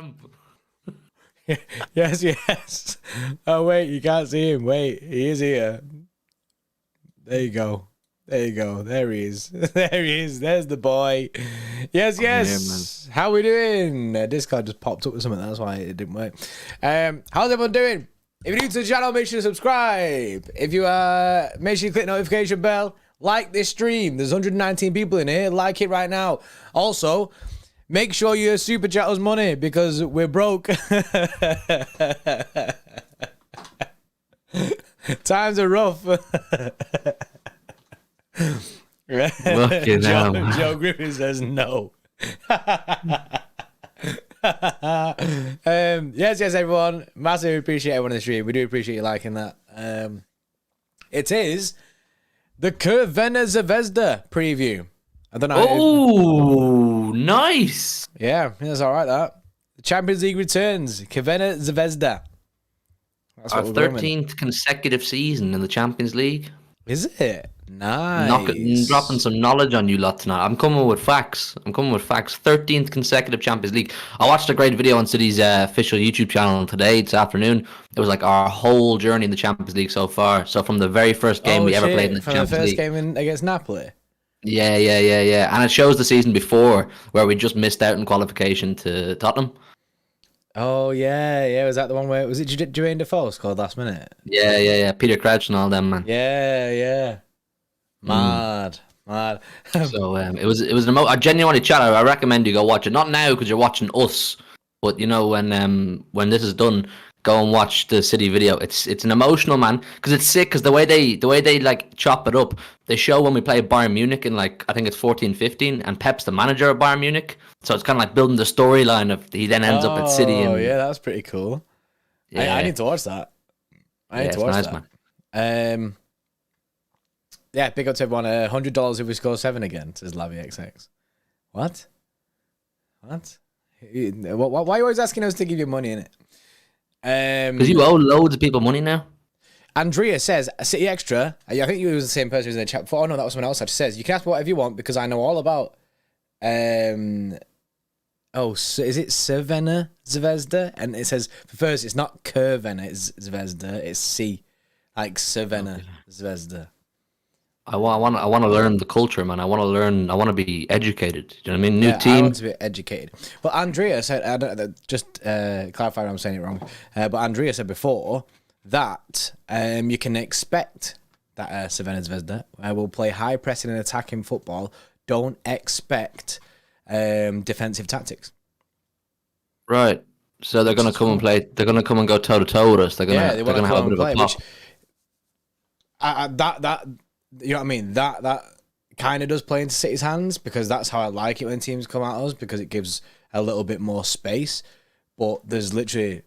him. Yes. Oh, wait, you can't see him. Wait, he is here. There you go. There he is. There he is. There's the boy. Yes. Here, How we doing? Discord just popped up with something. That's why it didn't work. How's everyone doing? If you're new to the channel, make sure to subscribe. If you make sure you click the notification bell. Like this stream. There's 119 people in here. Like it right now. Also, make sure you super chat us money because we're broke. Times are rough. Joe Griffin says no. Yes, everyone. Massively appreciate everyone in the stream. We do appreciate you liking that. It is the Crvena Zvezda preview. I don't know. Oh, nice. Yeah, that's all right. That the Champions League returns. Crvena Zvezda. That's our 13th consecutive season in the Champions League. Is it? Nice. Dropping some knowledge on you lot tonight. I'm coming with facts. 13th consecutive Champions League. I watched a great video on City's official YouTube channel today, this afternoon. It was like our whole journey in the Champions League so far. So from the very first game we ever played in the Champions League. From the first game against Napoli? Yeah. And it shows the season before where we just missed out in qualification to Tottenham. Oh, yeah. Was that the one where... Was it Jermaine Defoe scored last minute? Yeah. Peter Crouch and all them, man. Yeah. Mad. So it was I genuinely chat. I recommend you go watch it. Not now because you're watching us, but you know when this is done, go and watch the City video. It's an emotional, man, because it's sick. Because the way they like chop it up, they show when we play Bayern Munich in like I think it's 14-15, and Pep's the manager of Bayern Munich. So it's kind of like building the storyline of he then ends up at City. Oh yeah, that's pretty cool. Yeah. I need to watch that. I need to watch that. Man. Yeah, big up to everyone. $100 if we score 7 again, says Lavi XX. What? Why are you always asking us to give you money in it? Because you owe loads of people money now. Andrea says, City Extra. I think you was the same person who was in the chat before. Oh, no, that was someone else. That says, you can ask whatever you want because I know all about... so is it Zvezda? And it says, first, it's not Crvena, it's Zvezda. It's C. Like Crvena, Zvezda. I want to learn the culture, man. I want to be educated. Do you know what I mean? New team. I want to be educated. But Andrea said, just clarify if I'm saying it wrong. But Andrea said before that you can expect that Crvena Zvezda will play high pressing and attacking football. Don't expect defensive tactics. Right. So they're going to come and play. They're going to come and go toe to toe with us. They're going to have a bit of a pop. That. You know what I mean? That kind of does play into City's hands because that's how I like it when teams come at us because it gives a little bit more space. But there's literally,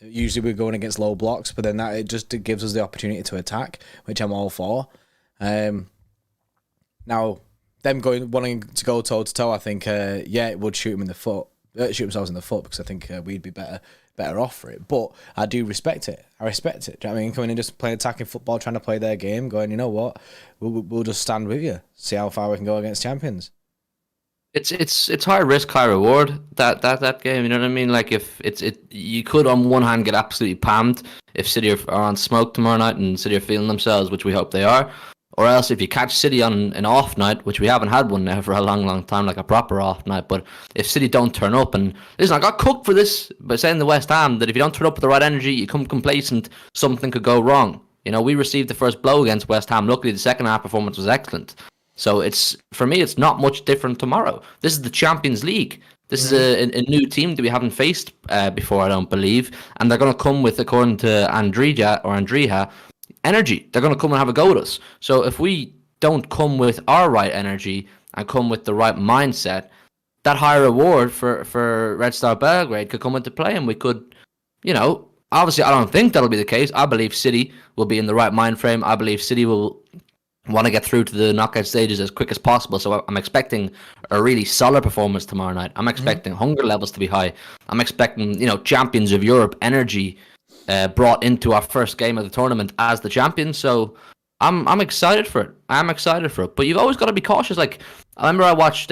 usually we're going against low blocks, but then it gives us the opportunity to attack, which I'm all for. Now, them wanting to go toe to toe, I think, it would shoot themselves in the foot because I think we'd be better off for it. But I do respect it. Do you know what I mean? Coming in just playing attacking football, trying to play their game, going, you know what? We'll just stand with you, see how far we can go against champions. It's high risk, high reward, that game, you know what I mean? Like if you could on one hand get absolutely pammed if City are on smoke tomorrow night and City are feeling themselves, which we hope they are. Or else if you catch City on an off night, which we haven't had one now for a long time, like a proper off night, but if City don't turn up, and listen, I got cooked for this by saying to West Ham that if you don't turn up with the right energy, you come complacent, something could go wrong. You know, we received the first blow against West Ham. Luckily, the second half performance was excellent. So for me, it's not much different tomorrow. This is the Champions League. This is a new team that we haven't faced before, I don't believe. And they're going to come with, according to Andrea, energy. They're going to come and have a go at us. So if we don't come with our right energy and come with the right mindset, that high reward for Red Star Belgrade could come into play, and we could, you know, obviously I don't think that'll be the case. I believe City will be in the right mind frame. I believe City will want to get through to the knockout stages as quick as possible. So I'm expecting a really solid performance tomorrow night. I'm expecting hunger levels to be high. I'm expecting, you know, champions of Europe energy brought into our first game of the tournament as the champions. So I'm excited for it. I'm excited for it. But you've always got to be cautious. Like, I remember I watched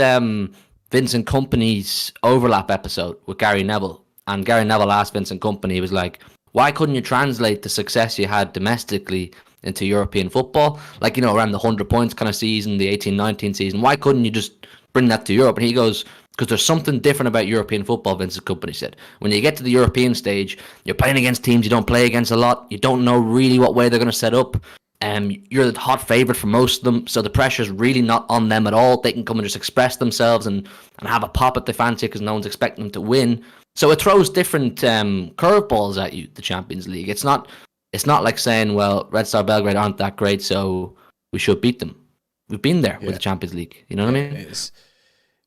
Vincent Kompany's overlap episode with Gary Neville. And Gary Neville asked Vincent Kompany, he was like, why couldn't you translate the success you had domestically into European football? Like, you know, around the 100 points kind of season, the 18-19 season. Why couldn't you just bring that to Europe? And he goes, because there's something different about European football, Vincent Kompany said. When you get to the European stage, you're playing against teams you don't play against a lot. You don't know really what way they're going to set up. You're the hot favourite for most of them, so the pressure's really not on them at all. They can come and just express themselves and have a pop at the fancy because no one's expecting them to win. So it throws different curveballs at you, the Champions League. It's not like saying, well, Red Star Belgrade aren't that great, so we should beat them. We've been there with the Champions League. You know what I mean?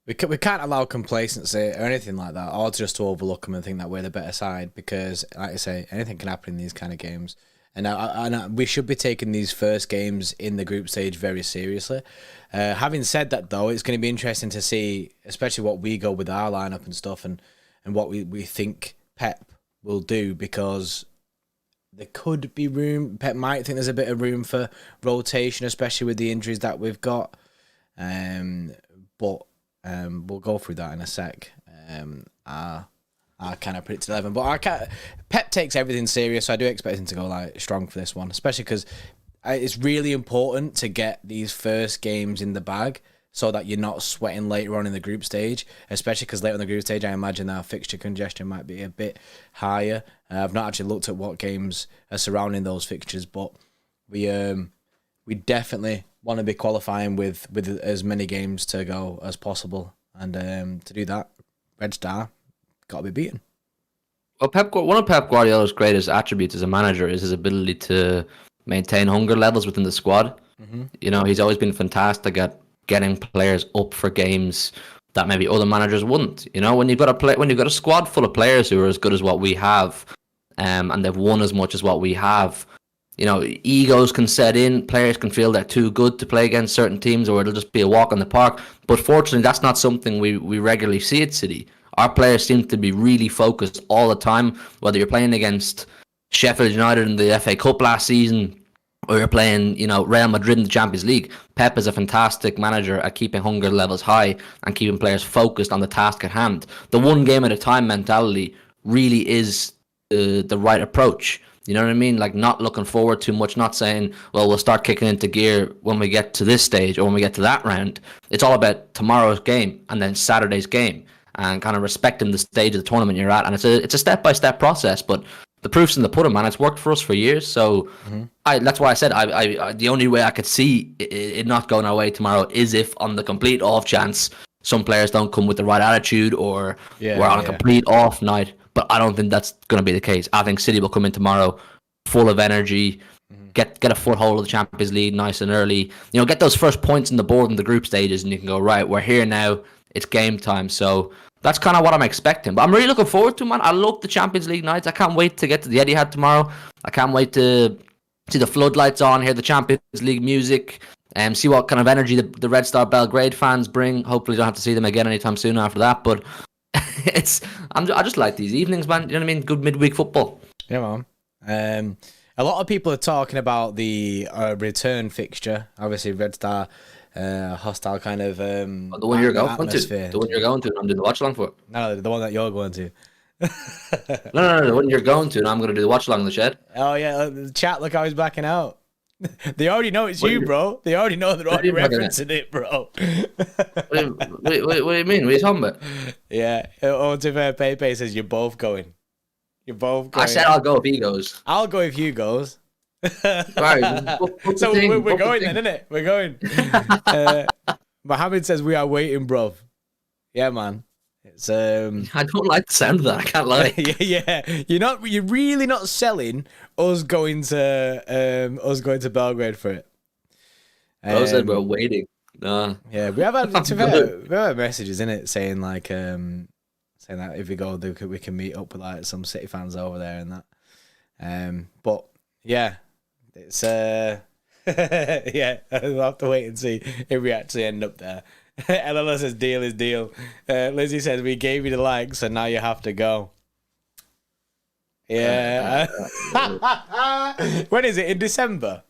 We can't allow complacency or anything like that, or just to overlook them and think that we're the better side, because, like I say, anything can happen in these kind of games. And we should be taking these first games in the group stage very seriously. Having said that, though, it's going to be interesting to see, especially what we go with our lineup and stuff, and what we think Pep will do, because there could be room. Pep might think there's a bit of room for rotation, especially with the injuries that we've got. But we'll go through that in a sec. Our kind of predicted 11, but Pep takes everything serious, so I do expect him to go like strong for this one, especially because it's really important to get these first games in the bag so that you're not sweating later on in the group stage, especially because later in the group stage I imagine our fixture congestion might be a bit higher. I've not actually looked at what games are surrounding those fixtures, but we definitely want to be qualifying with as many games to go as possible, and to do that, Red Star got to be beaten. Well, one of Pep Guardiola's greatest attributes as a manager is his ability to maintain hunger levels within the squad. Mm-hmm. You know, he's always been fantastic at getting players up for games that maybe other managers wouldn't. You know, when you've got a squad full of players who are as good as what we have, and they've won as much as what we have, you know, egos can set in. Players can feel they're too good to play against certain teams, or it'll just be a walk in the park. But fortunately, that's not something we regularly see at City. Our players seem to be really focused all the time, whether you're playing against Sheffield United in the FA Cup last season, or you're playing, you know, Real Madrid in the Champions League. Pep is a fantastic manager at keeping hunger levels high and keeping players focused on the task at hand. The one game at a time mentality really is the right approach. You know what I mean? Like, not looking forward too much, not saying, well, we'll start kicking into gear when we get to this stage or when we get to that round. It's all about tomorrow's game and then Saturday's game, and kind of respecting the stage of the tournament you're at. And it's a step-by-step process, but the proof's in the pudding, man. It's worked for us for years. So that's why I said I the only way I could see it not going our way tomorrow is if, on the complete off chance, some players don't come with the right attitude, or we're on a complete off night. But I don't think that's going to be the case. I think City will come in tomorrow full of energy, get a foothold of the Champions League nice and early. You know, get those first points on the board in the group stages, and you can go, right, we're here now. It's game time. So that's kind of what I'm expecting. But I'm really looking forward to, man. I love the Champions League nights. I can't wait to get to the Etihad tomorrow. I can't wait to see the floodlights on, hear the Champions League music, and see what kind of energy the Red Star Belgrade fans bring. Hopefully don't have to see them again anytime soon after that. But I just like these evenings, man. You know what I mean? Good midweek football. Yeah, man. A lot of people are talking about the return fixture. Obviously, Red Star... hostile kind of the one you're going atmosphere. to. The one you're going to, I'm doing the watch along for. No, the one that you're going to. No, the one you're going to, and I'm going to do the watch along in the shed. Oh yeah, the chat. Look how he's backing out. They already know it's you, bro. They already know they're already referencing it, bro. What do you mean? What are you talking about? Yeah. Oh, to fair, Pepe says you're both going. You're both going. I said I'll go if he goes. I'll go if you goes. Right, so we're going then, isn't it? We're going. Mohammed says we are waiting, bro. Yeah, man. It's I don't like the sound of that. I can't lie. yeah. You're really not selling us going to Belgrade for it. I said we're waiting. No. Yeah, we have had messages in it saying like saying that if we go, we can meet up with like some City fans over there and that. But yeah. It's yeah, we'll have to wait and see if we actually end up there. LLS says deal is deal. Lizzie says we gave you the likes and now you have to go. Yeah. When is it? In December?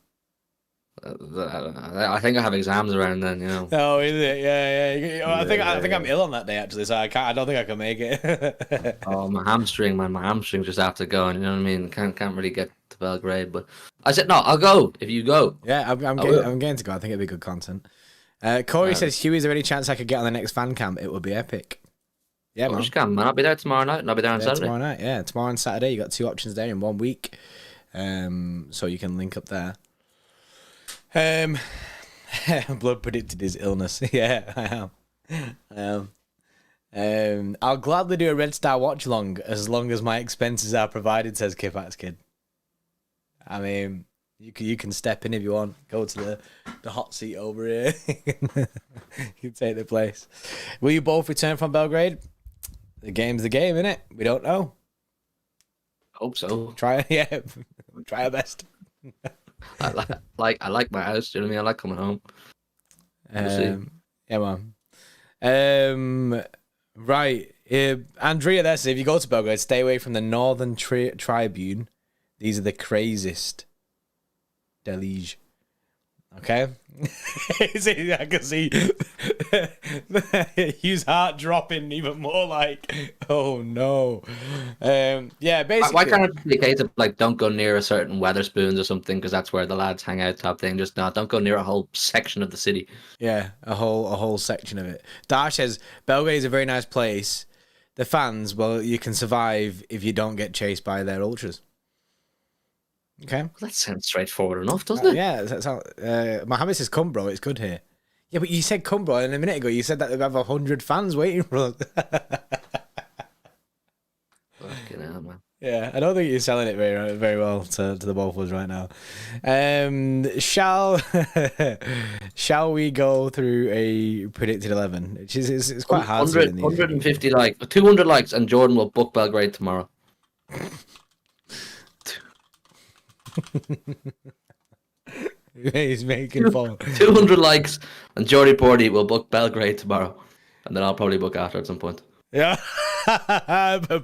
I think I have exams around then, you know. Oh, is it? Yeah. I think I'm ill on that day actually, so I don't think I can make it. Oh, my hamstring, man, my hamstring just after going. You know what I mean? Can't really get to Belgrade, but I said no. I'll go if you go. Yeah, I'm going to go. I think it'd be good content. Corey says, Huey, is there any chance I could get on the next fan cam? It would be epic. Yeah, man. Man. I'll be there tomorrow night, and I'll be there on Saturday. Tomorrow night, yeah. Tomorrow and Saturday, you got 2 options there in 1 week. So you can link up there. Blood predicted his illness. Yeah, I am. I'll gladly do a Red Star watch long as my expenses are provided, says Kipat's kid. I mean, you can step in if you want. Go to the hot seat over here. You take the place. Will you both return from Belgrade? The game's the game, innit? We don't know. Hope so. Try our best. I like my house. You know what I mean? I like coming home. Yeah, man. Right. Andrea there says, if you go to Belgrade, stay away from the Northern Tribune. These are the craziest. Delige. Okay? I can see his heart dropping even more, like, oh no. Yeah, basically. Why can't it be a case of, like, don't go near a certain Weatherspoons or something, because that's where the lads hang out type thing? Just don't go near a whole section of the city. Yeah, a whole section of it. Dash says, Belgrade is a very nice place. The fans, well, you can survive if you don't get chased by their ultras. Okay. Well, that sounds straightforward enough, doesn't it? Yeah. Mohammed says, come, bro. It's good here. Yeah, but you said come, bro, and a minute ago you said that we have 100 fans waiting for us. Fucking hell, man. Yeah, I don't think you're selling it very well to the both of us right now. Shall we go through a predicted 11? It's quite hard. 150 likes, 200 likes, and Jordan will book Belgrade tomorrow. He's making fun. 200 likes, and Jordy Porty will book Belgrade tomorrow, and then I'll probably book after at some point. Yeah,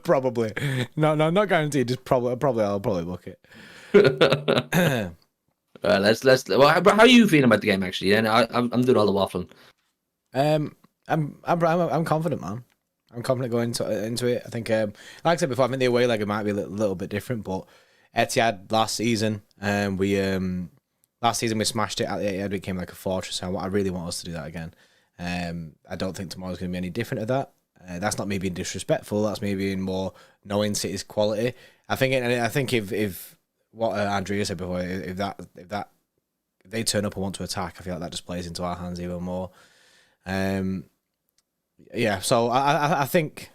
probably. No, not guaranteed. Just probably I'll probably book it. Let's. Well, how are you feeling about the game actually? And I'm doing all the waffling. I'm confident, man. I'm confident going into it. I think, like I said before, I think the away leg might be a little bit different, but Etihad last season, we smashed it at the Etihad. We became like a fortress, and I really want us to do that again. I don't think tomorrow's going to be any different to that. That's not me being disrespectful. That's me being more knowing City's quality. I think if what Andrea said before, if they turn up and want to attack, I feel like that just plays into our hands even more. Yeah. So I think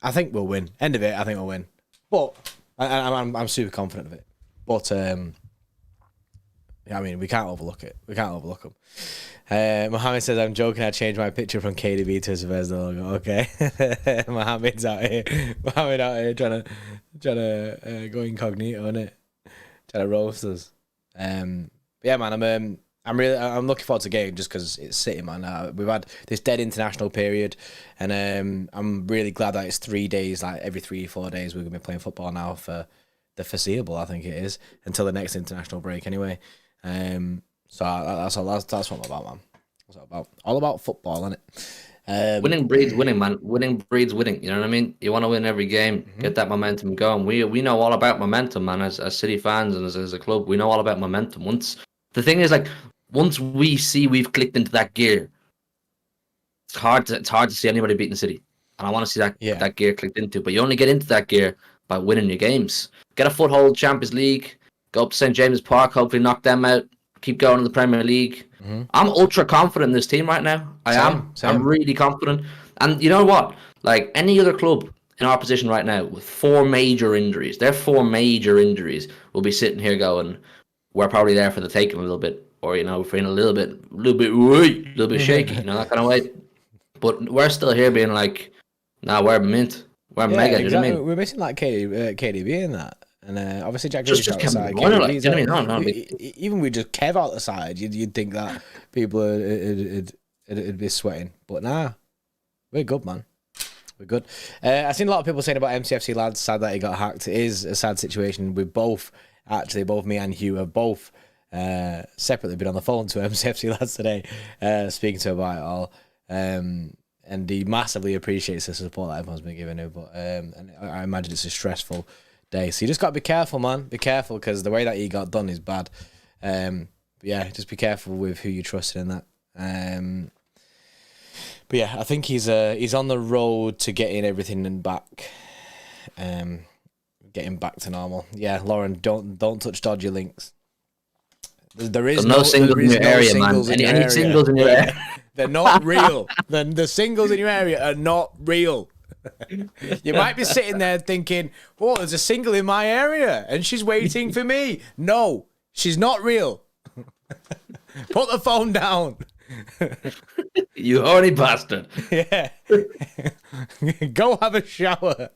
we'll win. End of it. I think we'll win. But I'm super confident of it. But I mean, we can't overlook it. We can't overlook them. Mohammed says, I'm joking, I changed my picture from KDB to a Zvezda logo. Okay. Mohammed's out here. Trying to go incognito, innit? Trying to roast us. Yeah, man, I'm looking forward to the game just because it's City, man. We've had this dead international period, and I'm really glad that it's 3 days, like every 3-4 days we're going to be playing football now for the foreseeable, I think it is, until the next international break anyway. So that's what I'm about, man. That's what I'm about. All about football, isn't it? Winning breeds winning, man. Winning breeds winning. You know what I mean? You want to win every game, get that momentum going. We know all about momentum, man. As City fans and as a club, we know all about momentum. The thing is, like, once we see we've clicked into that gear, it's hard to see anybody beating City. And I want to see that gear clicked into. But you only get into that gear by winning your games. Get a foothold, Champions League. Go up to St. James's Park, hopefully knock them out. Keep going in the Premier League. I'm ultra confident in this team right now. I'm really confident. And you know what? Like any other club in our position right now with 4 major injuries, their 4 major injuries will be sitting here going, we're probably there for the taking a little bit. Or, you know, feeling a little bit shaky, you know, that kind of way. But we're still here being like, nah, we're mint. We're mega. Exactly. You know what I mean? We're missing like KDB in that. And obviously Jack just out the side. Even with just Kev out the side, you'd think that people would be sweating. But nah, we're good, man. We're good. I've seen a lot of people saying about MCFC lads, sad that he got hacked. It is a sad situation. We both me and Hugh have both Separately, been on the phone to MCFC lads today, speaking to him about it all. And he massively appreciates the support that everyone's been giving him. But and I imagine it's a stressful day. So you just got to be careful, man. Be careful, because the way that he got done is bad. But yeah, just be careful with who you trust in that. But yeah, I think he's on the road to getting everything back, getting back to normal. Yeah, Lauren, don't touch dodgy links. There is no singles in your area, man. Any singles in your area? They're not real. The singles in your area are not real. You might be sitting there thinking, "Oh, there's a single in my area, and she's waiting for me." No, she's not real. Put the phone down. You horny bastard. Yeah. Go have a shower.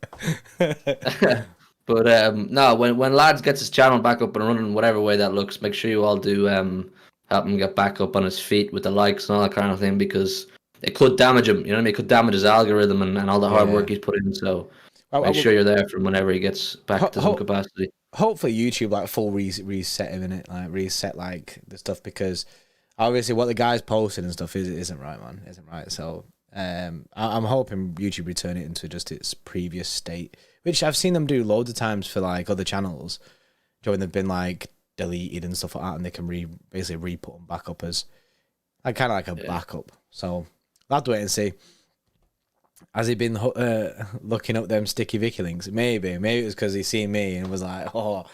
But no, when lads gets his channel back up and running, whatever way that looks, make sure you all do help him get back up on his feet with the likes and all that kind of thing, because it could damage him. You know what I mean? It could damage his algorithm and all the hard work he's put in. So make sure you're there for him whenever he gets back to some capacity. Hopefully YouTube like full reset him in it, like reset like the stuff, because obviously what the guy's posting and stuff isn't right, man. Isn't right. So I'm hoping YouTube return it into just its previous state, which I've seen them do loads of times for like other channels, when they've been like deleted and stuff like that, and they can basically re-put them back up as like kind of like a backup. So I'll have to wait and see. Has he been looking up them Sticky Vicky links? Maybe it was because he seen me and was like, "Oh,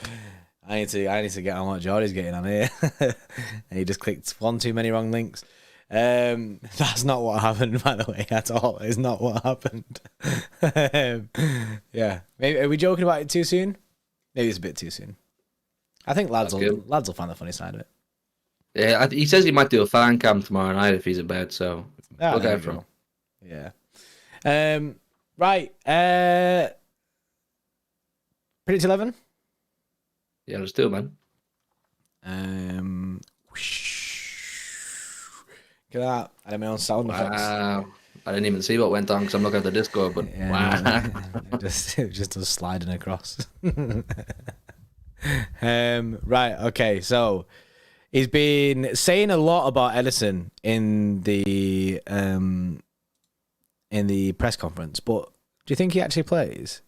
I need to get on what Jordy's getting on here," and he just clicked one too many wrong links. That's not what happened, by the way, at all. It's not what happened. Yeah, maybe are we joking about it too soon? Maybe it's a bit too soon. I think lads will find the funny side of it. Yeah, he says he might do a fan cam tomorrow night if he's about. So look out for him. Yeah. Right. Predict 11. Yeah, let's do it, man. Look at that. I had my own sound effects. Wow. I didn't even see what went on because I'm looking at the Discord, but wow. just us sliding across. Right, okay, so he's been saying a lot about Ederson in the press conference, but do you think he actually plays?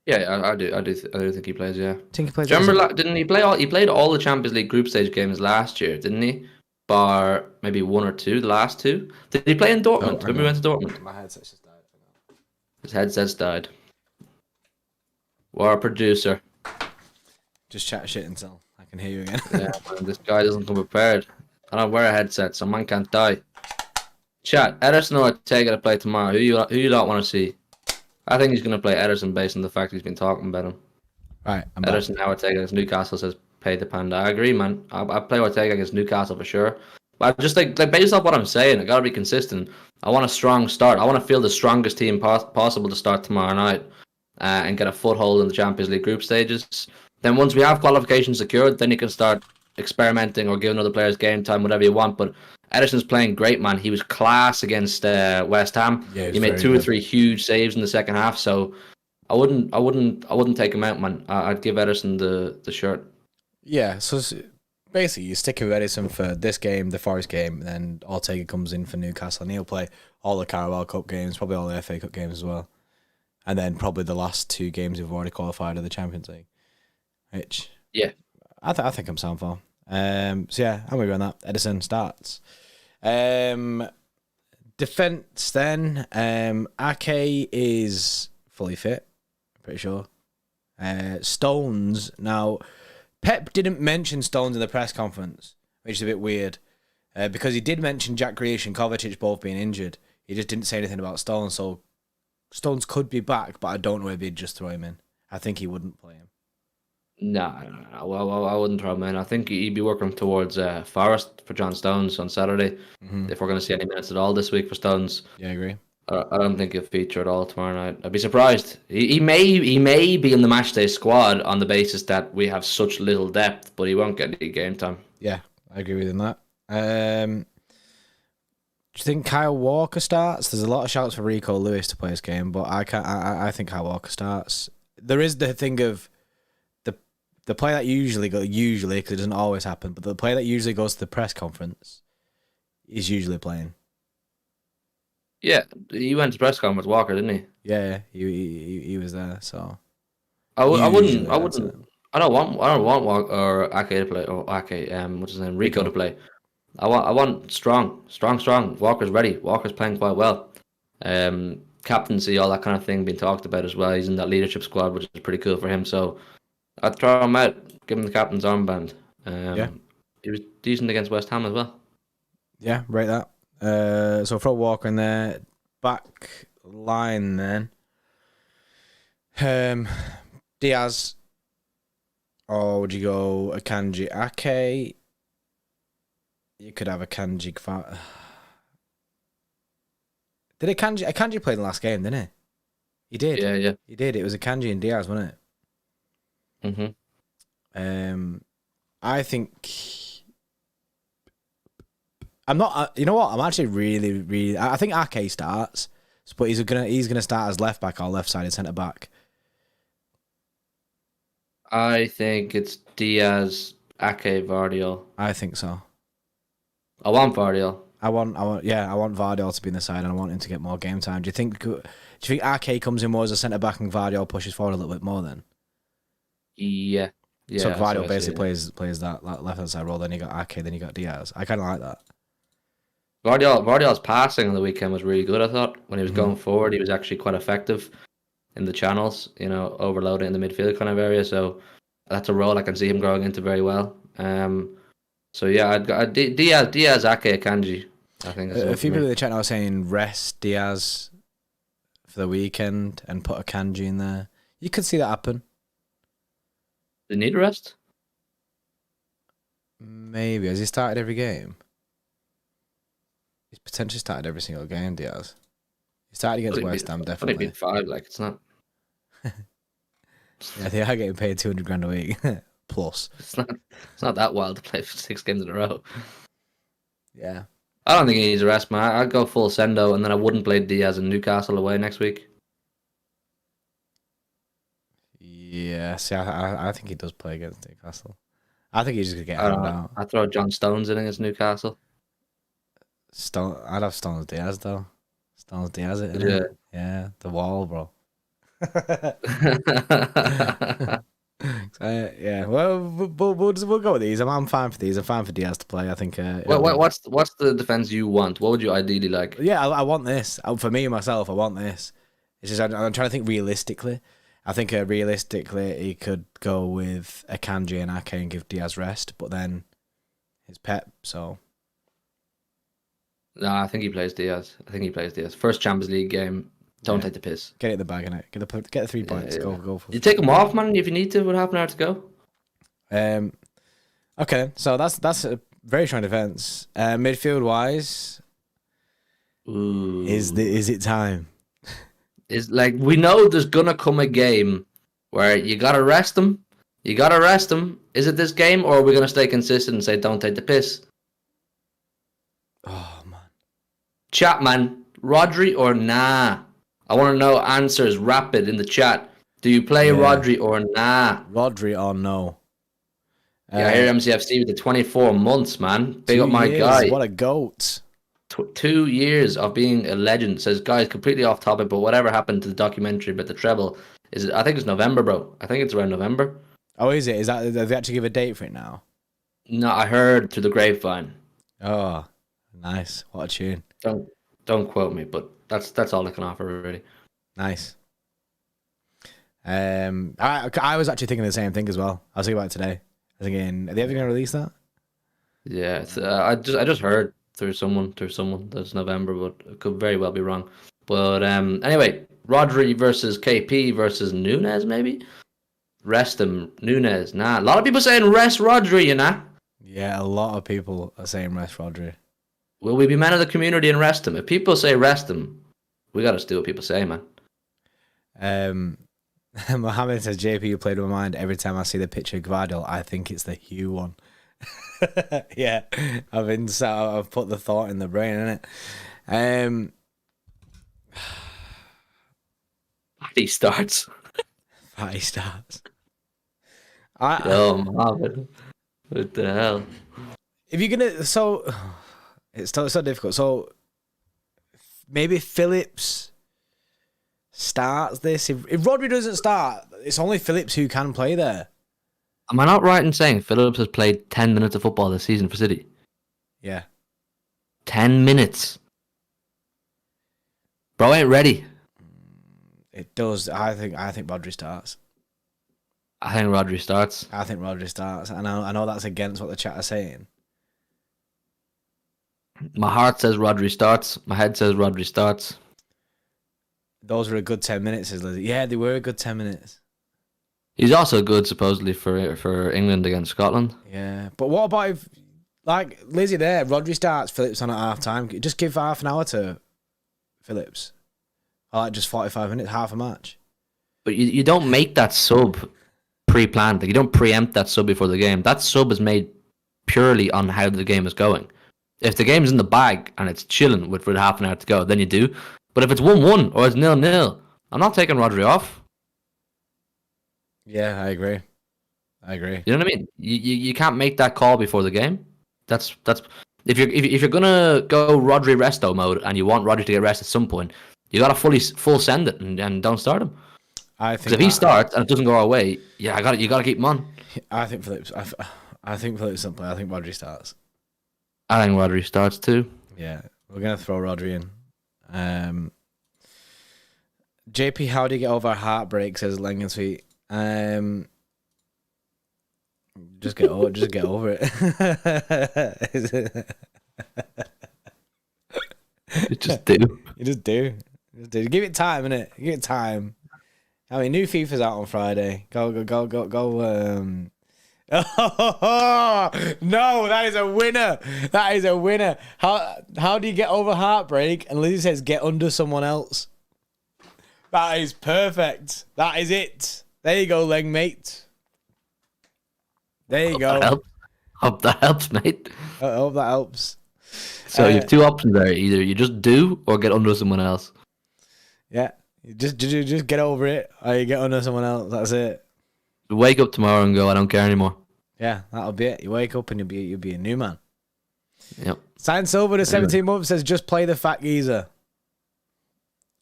Yeah, I do think he plays. Yeah, think he plays. Do you remember? Didn't he play all? He played all the Champions League group stage games last year, didn't he? Bar maybe one or two, the last two. Did he play in Dortmund when we went to Dortmund? My headset's just died. His headset's died. Our producer. Just chat shit until I can hear you again. Yeah, man, this guy doesn't come prepared. I don't wear a headset, so man can't die. Chat, Ederson or Ortega to play tomorrow. Who you don't want to see? I think he's going to play Ederson based on the fact he's been talking about him. Right, Ederson now Ortega against Newcastle says pay the panda. I agree, man. I play Ortega against Newcastle for sure. But just like based off what I'm saying, I got to be consistent. I want a strong start. I want to feel the strongest team possible to start tomorrow night and get a foothold in the Champions League group stages. Then once we have qualification secured, then you can start experimenting or giving other players game time, whatever you want. But Ederson's playing great, man. He was class against West Ham. Yeah, he made two or three huge saves in the second half. So I wouldn't take him out, man. I'd give Ederson the shirt. Yeah. So basically, you stick with Ederson for this game, the Forest game, and then Ortega comes in for Newcastle, and he'll play all the Carabao Cup games, probably all the FA Cup games as well, and then probably the last two games we've already qualified of the Champions League. Which I think I'm sound for. So yeah, I'm with you on that. Ederson starts. Defense then. Ake is fully fit, I'm pretty sure. Stones now. Pep didn't mention Stones in the press conference, which is a bit weird, because he did mention Jack Grealish and Kovacic both being injured. He just didn't say anything about Stones, so Stones could be back, but I don't know if he'd just throw him in. I think he wouldn't play him. No. Well, I wouldn't throw him in. I think he'd be working towards Forest for John Stones on Saturday. Mm-hmm. If we're going to see any minutes at all this week for Stones. Yeah, I agree. I don't think he'll feature at all tomorrow night. I'd be surprised. He may be in the matchday squad on the basis that we have such little depth, but he won't get any game time. Yeah, I agree with you on that. Do you think Kyle Walker starts? There's a lot of shouts for Rico Lewis to play this game, but I think Kyle Walker starts. There is the thing of the player that usually because it doesn't always happen, but the player that usually goes to the press conference is usually playing. Yeah, he went to press conference, Walker, didn't he? Yeah, he was there. So I wouldn't. usually that's it. I don't want Walker or Ake to play or Ake. What's his name? Rico to play. I want strong. Walker's ready. Walker's playing quite well. Captaincy, all that kind of thing being talked about as well. He's in that leadership squad, which is pretty cool for him. So I'd throw him out, give him the captain's armband. Yeah. He was decent against West Ham as well. Yeah, right that. So throw Walker in there. Back line then. Diaz. Or would you go Akanji Ake? You could have Akanji. Did Akanji play in the last game, didn't he? He did. Yeah. He did. It was Akanji and Diaz, wasn't it? I think I'm not. You know what? I'm actually really. I think Ake starts, but he's gonna start as left back or left-sided centre back. I think it's Diaz, Ake, Vardiol. I think so. I want Vardiol. I want Vardiol to be in the side, and I want him to get more game time. Do you think Ake comes in more as a centre back and Vardiol pushes forward a little bit more then? Yeah. So Vardiol basically plays that left hand side role. Then you got Ake, then you got Diaz. I kind of like that. Vardiol's passing on the weekend was really good. I thought when he was going forward, he was actually quite effective in the channels. Overloading in the midfield kind of area. So that's a role I can see him growing into very well. So yeah, I'd got Diaz, Ake, Akanji. I think a few people in the chat now are saying rest Diaz for the weekend and put Akanji in there. You could see that happen. Do you need a rest? Maybe. Has he started every game? He's potentially started every single game, Diaz. He started against West Ham, definitely. Only been 5, like it's not. Yeah, they are getting paid $200,000 a week plus. It's not that wild to play for 6 games in a row. Yeah. I don't think he needs a rest, man. I'd go full sendo, and then I wouldn't play Diaz in Newcastle away next week. Yeah, see, I think he does play against Newcastle. I think he's just going to get out. I'd throw John Stones in against Newcastle. I'd have Stones Diaz, though. Stones Diaz, Yeah, the wall, bro. Yeah, well, we'll go with these. I'm fine for these. I'm fine for Diaz to play. I think. What's the defense you want? What would you ideally like? Yeah, I want this. For me myself, I want this. It's just I'm trying to think realistically. I think realistically he could go with Akanji and Ake and give Diaz rest, but then it's Pep, so. No, I think he plays Diaz. First Champions League game. Don't take the piss. Get it in the bag, innit? Get the 3 points. Yeah. Go for it. You take them off, man, if you need to with half an hour to go. Okay, so that's a very strong defense. Midfield wise, is it time? Is like we know there's gonna come a game where you gotta rest them. Is it this game, or are we gonna stay consistent and say don't take the piss? Oh man, chat man, Rodri or nah? I want to know answers rapid in the chat. Do you play Rodri or nah? Rodri or no? Yeah, I hear MCFC with the 24 months, man. Big up my guy. What a goat. 2 years of being a legend. Says, guys, completely off topic, but whatever happened to the documentary about the treble? I think it's November, bro. I think it's around November. Oh, is it? Did they actually give a date for it now? No, I heard through the grapevine. Oh, nice. What a tune. Don't quote me, but that's all I can offer, really. Nice. I was actually thinking the same thing as well. I was thinking about it today. I was thinking, are they ever going to release that? Yeah, I just heard through someone that's November, but it could very well be wrong. But anyway, Rodri versus KP versus Nunes, maybe? Rest him, Nunes. Nah, a lot of people saying rest Rodri, you know? Yeah, a lot of people are saying rest Rodri. Will we be men of the community and rest him? If people say rest him, we got to do what people say, man. Mohammed says, JP, you played with my mind. Every time I see the picture of Gvardiol, I think it's the Hugh one. Yeah, I've put the thought in the brain, innit? He starts. Fatty starts. Yo, Marvin. What the hell? If you're gonna, it's so difficult. So maybe Phillips starts this. If Rodri doesn't start, it's only Phillips who can play there. Am I not right in saying Phillips has played 10 minutes of football this season for City? Yeah. 10 minutes. Bro ain't ready. It does. I think Rodri starts. I think Rodri starts. I think Rodri starts. I know that's against what the chat are saying. My heart says Rodri starts. My head says Rodri starts. Those were a good 10 minutes, says Lizzie. Yeah, they were a good 10 minutes. He's also good, supposedly, for England against Scotland. Yeah, but what about if, like, Lizzie there, Rodri starts, Phillips on at half time. Just give half an hour to Phillips. Or like just 45 minutes, half a match. But you don't make that sub pre-planned. Like, you don't preempt that sub before the game. That sub is made purely on how the game is going. If the game's in the bag and it's chilling with half an hour to go, then you do. But if it's 1-1 or it's 0-0, I'm not taking Rodri off. Yeah, I agree. You know what I mean? You can't make that call before the game. That's if you're gonna go Rodri resto mode and you want Rodri to get rest at some point, you gotta full send it and don't start him. I think if he starts and it doesn't go our way, you gotta keep him on. I think Phillips. I think Phillips doesn't play. I think Rodri starts. I think Rodri starts too. Yeah, we're gonna throw Rodri in. JP, how do you get over heartbreak? Says Langenfeet. Just get over it. You just do. You just do. Give it time, innit? Give it time. I mean, new FIFA's out on Friday. Go. Oh, no, that is a winner. That is a winner. How do you get over heartbreak? And Lizzie says, get under someone else. That is perfect. That is it. There you go, Leg mate. There you go. Hope that helps, mate. I hope that helps. So you have two options there. Either you just do or get under someone else. Yeah. Just get over it or you get under someone else. That's it. You wake up tomorrow and go, I don't care anymore. Yeah, that'll be it. You wake up and you'll be a new man. Yep. Sign Silver to 17 months says just play the fat geezer.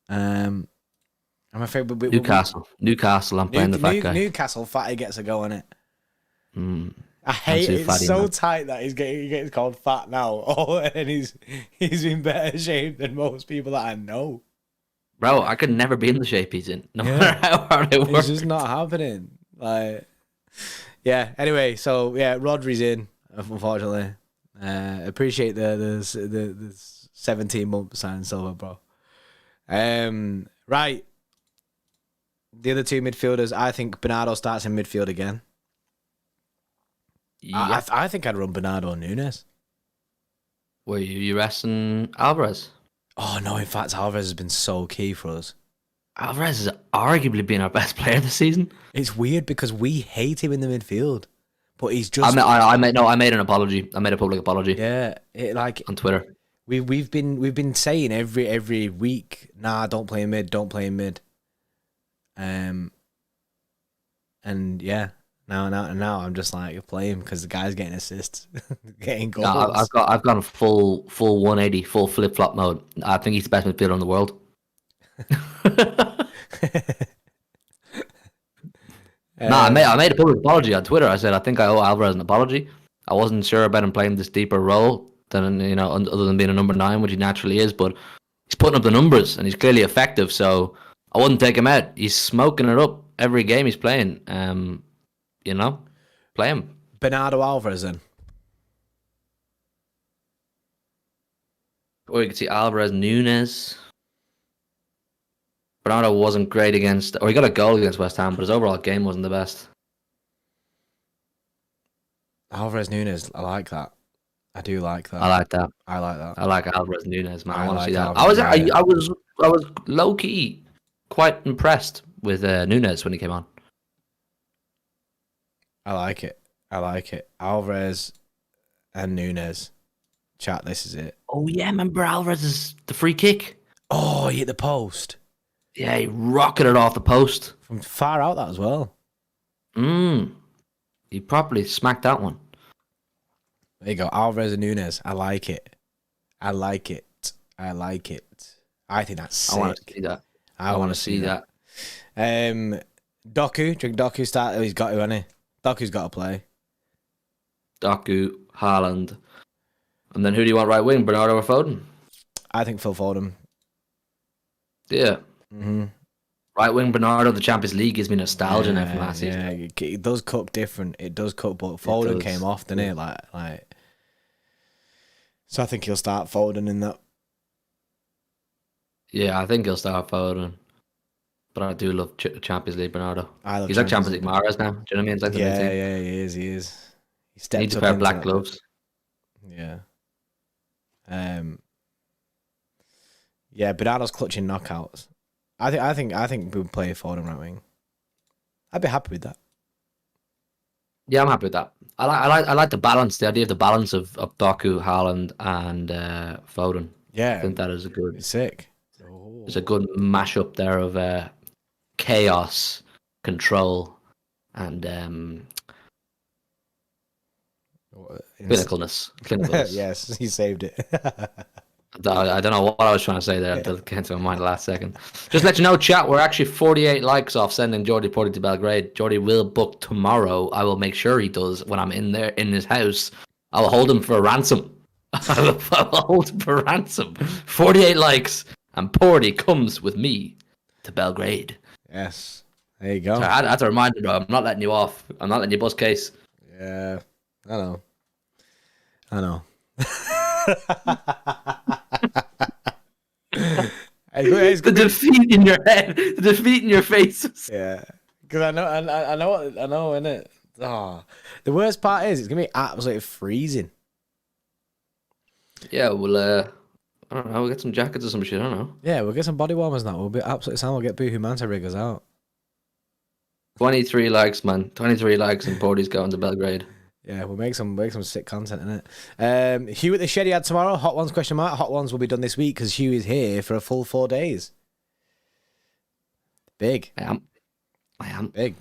I'm afraid Newcastle. I'm playing the fat guy. Newcastle fatty gets a go on it. I hate it. It's fatty, so man. tight that he gets called fat now. Oh, and he's in better shape than most people that I know. Bro, I could never be in the shape he's in. No matter how hard I work. It's just not happening. Like, yeah. Anyway, so yeah, Rodri's in. Unfortunately, appreciate the 17 month sign Silver, bro. Right. The other two midfielders, I think Bernardo starts in midfield again. Yeah. I think I'd run Bernardo and Nunes. Were you resting Alvarez? Oh, no, in fact, Alvarez has been so key for us. Alvarez has arguably been our best player this season. It's weird because we hate him in the midfield, but he's just... I made an apology. I made a public apology. Yeah, on Twitter. We've been saying every week, nah, don't play him mid. And yeah, now I'm just like, play him because the guy's getting assists, getting goals. No, I've gone full 180, full flip flop mode. I think he's the best midfielder in the world. I made a public apology on Twitter. I said I think I owe Alvarez an apology. I wasn't sure about him playing this deeper role than other than being a number 9, which he naturally is. But he's putting up the numbers and he's clearly effective. So I wouldn't take him out. He's smoking it up every game he's playing. Play him. Bernardo Alvarez then. Or you could see Alvarez, Nunes. Bernardo wasn't great against, or he got a goal against West Ham, but his overall game wasn't the best. Alvarez, Nunes, I like that. I do like that. I like that. I like Alvarez, Nunes, man. I want to see that. I was low key quite impressed with Nunes when he came on. I like it. Alvarez and Nunes. Chat, this is it. Oh yeah, remember Alvarez's the free kick? Oh, he hit the post. Yeah, he rocketed off the post. From far out that as well. He properly smacked that one. There you go. Alvarez and Nunes. I like it. I like it. I like it. I think that's sick. I want to see that. I want to see that. Doku. Drink Doku start. Oh, he's got to, hasn't he? Doku's got to play. Doku, Haaland. And then who do you want right wing? Bernardo or Foden? I think Phil Foden. Yeah. Mm-hmm. Right wing Bernardo, the Champions League gives me nostalgia now from last season. Yeah, it does cook different. It does cook, but Foden came off, didn't he? Like. So I think he'll start Foden in that. Yeah, I think he'll start Foden. But I do love Champions League Bernardo. He's like Champions League Mahrez now. Do you know what I mean? It's like yeah, he is. He stepped needs a pair of black gloves. Yeah. Yeah, Bernardo's clutching knockouts. I think we'll play Foden right wing. I'd be happy with that. Yeah, I'm happy with that. I like the balance, the idea of the balance of Doku, Haaland, and Foden. Yeah, I think that is a good. It's sick. It's a good mashup there of chaos, control, and clinicalness. Yes, he saved it. I don't know what I was trying to say there until it came to my mind the last second. Just let you know, chat, we're actually 48 likes off sending Jordy Porty to Belgrade. Jordy will book tomorrow. I will make sure he does when I'm in his house. I will hold him for a ransom. I will hold him for a ransom. 48 likes, and Porty comes with me to Belgrade. Yes. There you go. So that's a reminder, though. I'm not letting you off. I'm not letting you bust case. Yeah. I know. The defeat in your head, the defeat in your faces. Yeah, because I know, innit? Oh, the worst part is it's gonna be absolutely freezing. Yeah, well, I don't know. We'll get some jackets or some shit. I don't know. Yeah, we'll get some body warmers now. We'll be absolutely sound. We'll get Boohoo Manta riggers out. 23 likes, man. 23 likes, and Porty's going to Belgrade. Yeah, we'll make some sick content in it. Hugh at the Shed yard tomorrow. Hot ones ? Hot ones will be done this week because Hugh is here for a full 4 days. Big. I am big.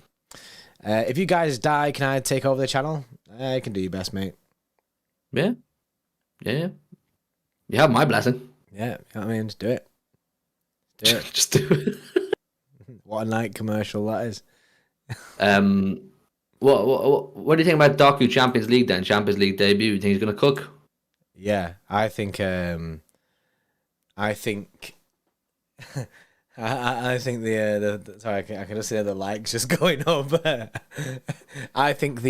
If you guys die, can I take over the channel? You can do your best, mate. Yeah. You have my blessing. Yeah, you know what I mean? Just do it. Just do it. What a night commercial that is. What do you think about Doku Champions League then? Champions League debut. You think he's going to cook? Yeah, I think. I think the sorry, I can just see the likes just going up. I think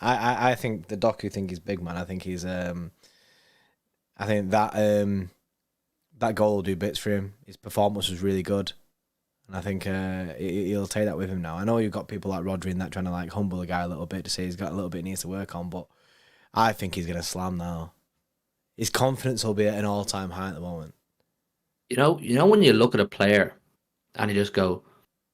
I think the Doku think he's big, man. I think he's I think that goal will do bits for him. His performance was really good. And I think he'll take that with him now. I know you've got people like Rodri and that trying to like humble the guy a little bit to say he's got a little bit he needs to work on, but I think he's going to slam now. His confidence will be at an all-time high at the moment. You know when you look at a player and you just go,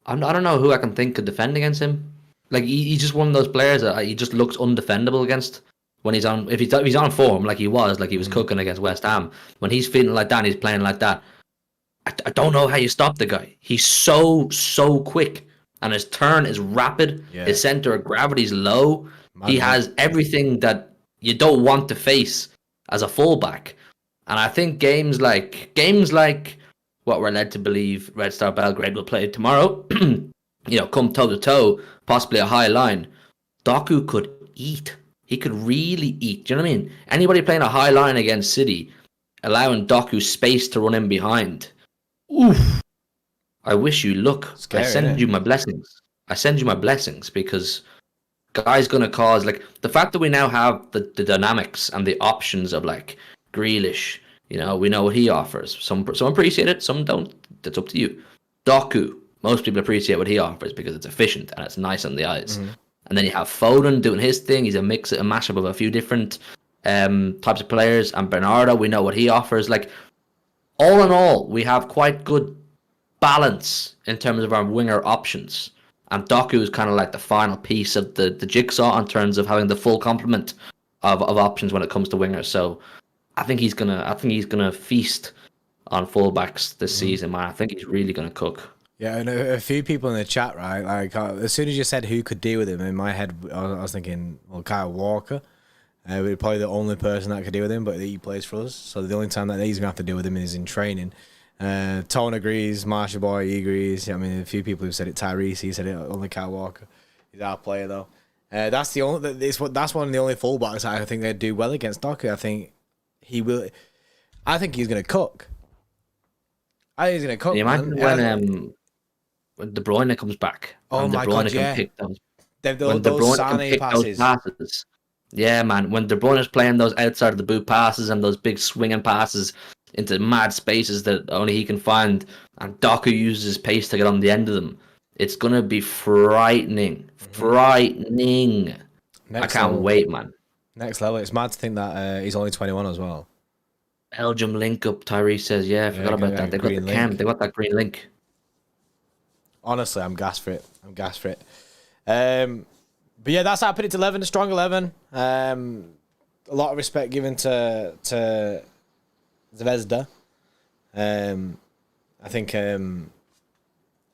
I don't know who I can think could defend against him. Like he's just one of those players that he just looks undefendable against when he's on. If he's on form like he was cooking against West Ham, when he's feeling like that, and he's playing like that. I don't know how you stop the guy. He's so quick, and his turn is rapid. Yeah. His center of gravity is low. He has everything that you don't want to face as a fullback. And I think games like what we're led to believe Red Star Belgrade will play tomorrow, come toe to toe, possibly a high line. Doku could eat. He could really eat. Do you know what I mean? Anybody playing a high line against City, allowing Doku space to run in behind. Oof! I wish you luck. Scary, I send you my blessings. Because guy's gonna cause the fact that we now have the dynamics and the options of Grealish. We know what he offers. Some appreciate it, some don't. That's up to you. Doku, most people appreciate what he offers because it's efficient and it's nice on the eyes. Mm-hmm. And then you have Foden doing his thing. He's a mashup of a few different types of players. And Bernardo, we know what he offers. All in all, we have quite good balance in terms of our winger options. And Doku is kind of like the final piece of the jigsaw in terms of having the full complement of options when it comes to wingers. So I think he's gonna feast on fullbacks this season, man. I think he's really gonna cook. Yeah, and a few people in the chat, right? Like, as soon as you said who could deal with him, in my head, I was thinking, well, Kyle Walker. We're probably the only person that could deal with him, but he plays for us. So the only time that he's going to have to deal with him is in training. Tone agrees, Marshall Boy he agrees. I mean, a few people who said it. Tyrese, he said it. Only Kyle Walker. He's our player though. That's the only. That's one of the only fullbacks I think they'd do well against Doku. I think he will. I think he's going to cook. I think he's going to cook. Can you imagine when De Bruyne comes back? Oh and my De Bruyne God, can yeah. pick those. When those Sané passes. Yeah, man. When De Bruyne's playing those outside of the boot passes and those big swinging passes into mad spaces that only he can find, and Doku uses his pace to get on the end of them, it's gonna be frightening. Frightening. I can't wait, man. Next level. It's mad to think that he's only 21 as well. Belgium link up, Tyrese says. Yeah, I forgot about that. They've got the cam. They got that green link. Honestly, I'm gassed for it. But yeah, that's our predict 11, a strong 11. A lot of respect given to Zvezda. I think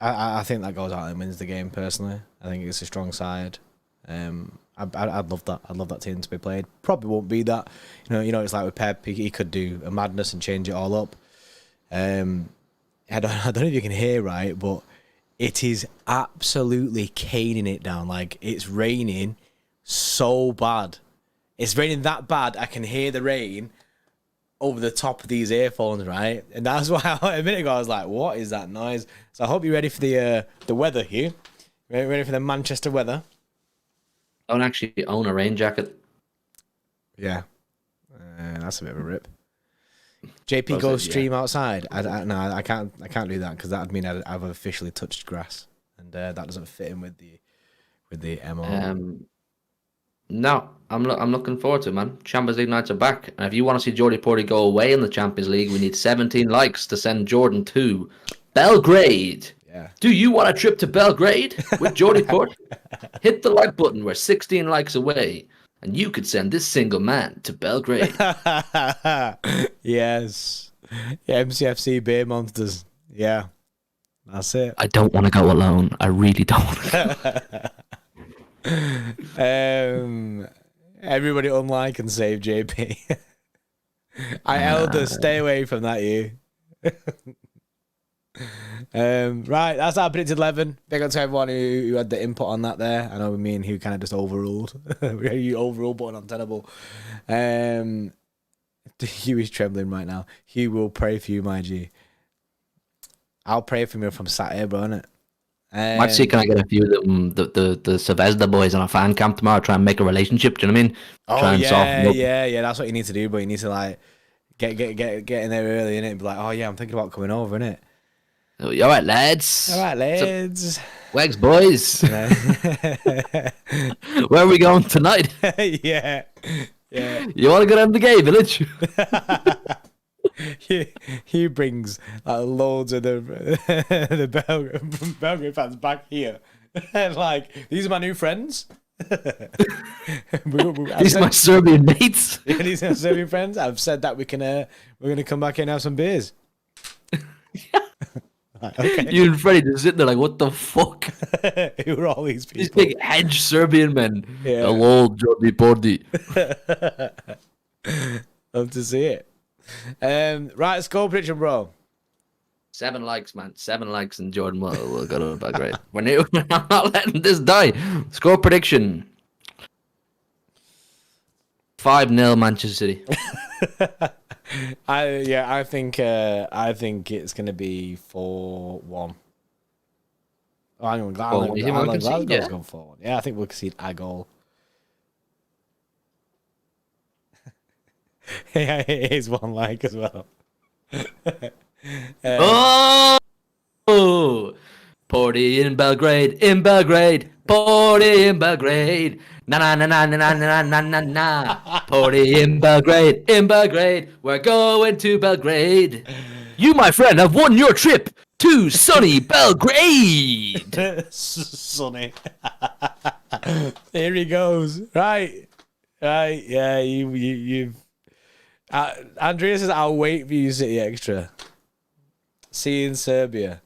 I think that goes out and wins the game personally. I think it's a strong side. I'd love that. I'd love that team to be played. Probably won't be that. You know, it's like with Pep. He could do a madness and change it all up. I don't know if you can hear right, but it is absolutely caning it down. Like, it's raining so bad. It's raining that bad, I can hear the rain over the top of these earphones, right? And that's why a minute ago I was like, what is that noise? So I hope you're ready for the weather here. Ready for the Manchester weather? I don't actually own a rain jacket. Yeah. That's a bit of a rip. JP goes stream outside. No, I can't do that because that would mean I've officially touched grass, and that doesn't fit in with the MO. No, I'm looking forward to it, man. Champions League nights are back, and if you want to see Jordy Porty go away in the Champions League, we need 17 likes to send Jordan to Belgrade. Yeah. Do you want a trip to Belgrade with Jordy Porty? Hit the like button. We're 16 likes away. And you could send this single man to Belgrade. Yes. Yeah, MCFC Beer Monsters. Yeah. That's it. I don't want to go alone. I really don't want to go. Everybody unlike and save JP. Elder, stay away from that, you. Right, that's our predicted 11. Big up to everyone who had the input on that there. I know me and Hugh kind of just overruled. You overruled button on tenable. Hugh is trembling right now. Hugh will pray for you, my G. I'll pray for you from sat here, bro, innit? Let's see, can I get a few of them, the Zvezda boys on a fan camp tomorrow, try and make a relationship, do you know what I mean? Oh, yeah, that's what you need to do, but you need to, like, get in there early, innit? And be like, oh, yeah, I'm thinking about coming over, innit? All right, lads. Wags boys. Where are we going tonight? Yeah. You want to go down to the gay village? he brings loads of the Belgrade fans back here. Like, these are my new friends. These are my Serbian mates. Yeah, these are Serbian friends. I've said that we're gonna come back in and have some beers. Okay. You and Freddie just sitting there like, what the fuck? Who are all these people? These big hedge Serbian men. Yeah. Hello, Jordi Porty. Love to see it. Right, score prediction, bro. 7 likes, man. 7 likes, and Jordan will go to Belgrade. I'm not letting this die. Score prediction. 5-0 Manchester City. I think it's gonna be 4-1. Oh, I'm glad Glasgow's gone 4-1. Yeah, I think we'll concede a goal. Yeah, it is 1 like as well. Porty in Belgrade, Porty in Belgrade. Na na na na na na na na na. Porty in Belgrade, we're going to Belgrade. You, my friend, have won your trip to sunny Belgrade. Sunny. Here he goes. Right. Yeah, you've. Andrea says, I'll wait for you, City Extra. See you in Serbia.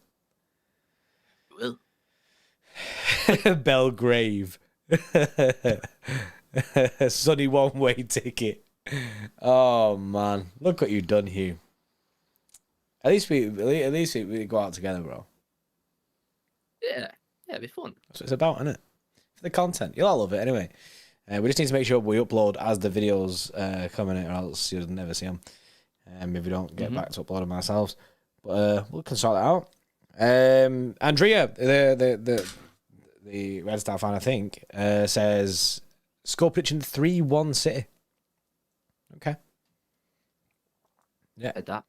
Belgrave. Sunny one-way ticket. Oh man, look what you've done, Hugh. At least we go out together, bro. Yeah, it'd be fun. That's what it's about, isn't it? For the content, you'll all love it anyway. We just need to make sure we upload as the videos come in, or else you'll never see them. If we don't get back to uploading ourselves, but we can sort that out. Andrea, the Red Star fan, I think, says score prediction 3-1 City. Okay. Yeah. Like that.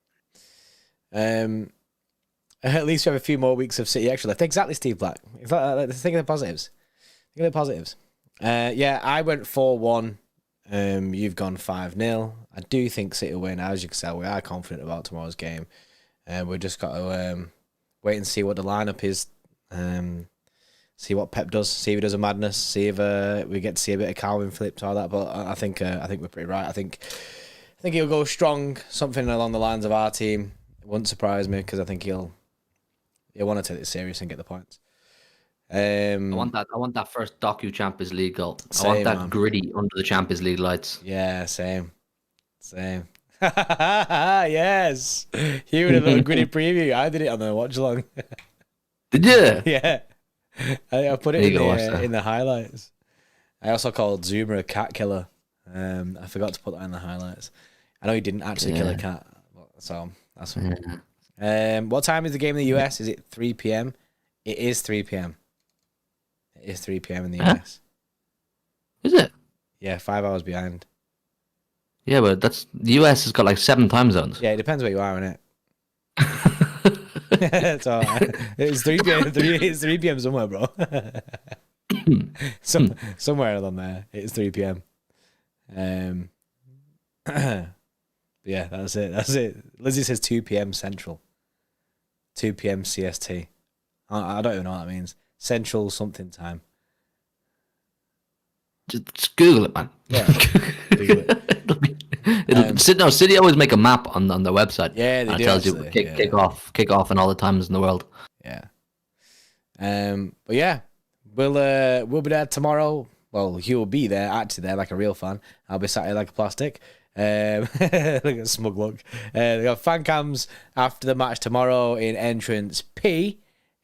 At least we have a few more weeks of City extra left. Exactly, Steve Black. Exactly. Think of the positives. Yeah, I went 4-1. You've gone 5-0. I do think City will win. As you can tell, we are confident about tomorrow's game. We've just got to wait and see what the lineup is. See what Pep does. See if he does a madness. See if we get to see a bit of Calvin Phillips, all that. But I think we're pretty right. I think he'll go strong. Something along the lines of our team. It wouldn't surprise me because I think he'll want to take it serious and get the points. I want that first Doku Champions League goal. Same, I want that man. gritty under the Champions League lights. Yeah, same. Yes. You would have a gritty preview. I did it on the watch along. Did you? Yeah. I put it in the highlights. I also called Zuma a cat killer. I forgot to put that in the highlights. I know he didn't actually kill a cat, so that's fine. What time is the game in the US? Is it 3 p.m.? It is 3 p.m. It is 3 p.m. in the US. Is it? Yeah, 5 hours behind. Yeah, but the US has got like 7 time zones. Yeah, it depends where you are, innit? It's all right. It's 3 p.m. It's 3 p.m. somewhere, bro. Somewhere along there. It's 3 p.m. Yeah, that's it. Lizzie says 2 p.m. Central. 2 p.m. CST. I don't even know what that means. Central something time. Just Google it, man. Yeah. Google it. City always make a map on their website. Yeah, they and do. It tells actually. you kick off, and all the times in the world. Yeah. But yeah, we'll be there tomorrow. Well, Hugh will be there, actually there like a real fan. I'll be sat here like a plastic. Look at smug look. They got fan cams after the match tomorrow in entrance P.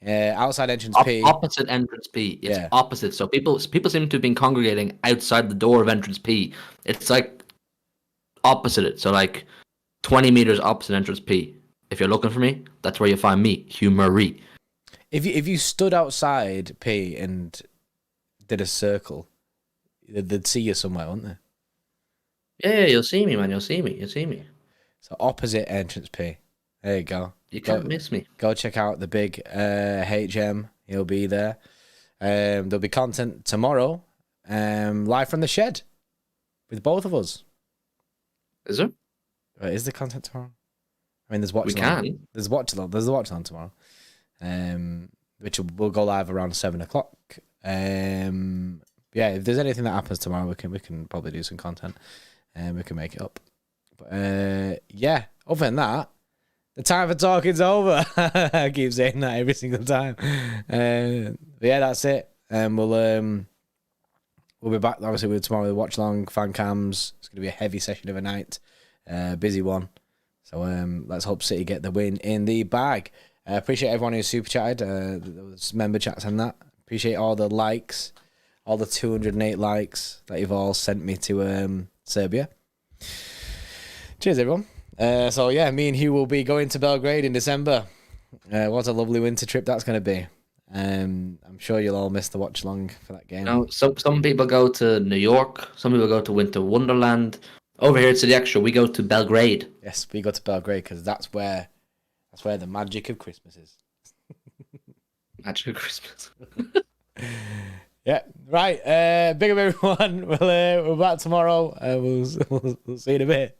Outside entrance P. Opposite entrance P. It's opposite. So people seem to have been congregating outside the door of entrance P. It's like opposite it. So like 20 meters opposite entrance P. If you're looking for me, that's where you find me, Hugh Murray. If you stood outside P and did a circle, they'd see you somewhere, wouldn't they? Yeah, you'll see me, man. You'll see me. So opposite entrance P. There you go. You can't miss me. Go check out the big HM. He'll be there. There'll be content tomorrow, live from the shed, with both of us. Is there? Is there content tomorrow? I mean, there's watch. There's the watch along tomorrow, which will go live around 7:00. Yeah, if there's anything that happens tomorrow, we can probably do some content, and we can make it up. But yeah, other than that, the time for talking's over. I keep saying that every single time. But yeah, that's it. We'll be back obviously with tomorrow with watch along fan cams. It's gonna be a heavy session of a night, busy one. So let's hope City get the win in the bag. Appreciate everyone who super chatted, those member chats and that. Appreciate all the likes, all the 208 likes that you've all sent me to Serbia. Cheers, everyone. So yeah, me and Hugh will be going to Belgrade in December. What a lovely winter trip that's going to be. I'm sure you'll all miss the watch along for that game. Now, some people go to New York, some people go to Winter Wonderland. Over here at City Extra, we go to Belgrade. Yes, we go to Belgrade because that's where the magic of Christmas is. Magic of Christmas. Yeah, right. Big up everyone. We're back tomorrow. We'll see you in a bit.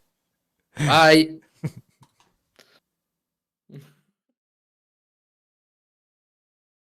Bye.